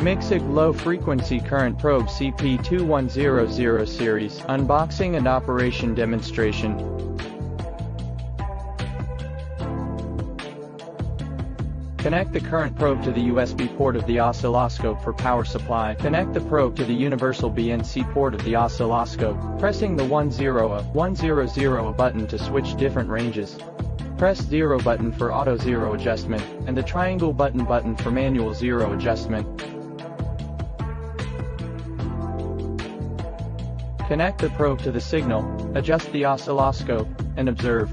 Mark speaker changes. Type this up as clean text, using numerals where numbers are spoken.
Speaker 1: Micsig low-frequency current probe CP2100 series, unboxing and operation demonstration. Connect the current probe to the USB port of the oscilloscope for power supply. Connect the probe to the universal BNC port of the oscilloscope, pressing the 100 button to switch different ranges. Press 0 button for auto 0 adjustment, and the triangle button for manual 0 adjustment. Connect the probe to the signal, adjust the oscilloscope, and observe.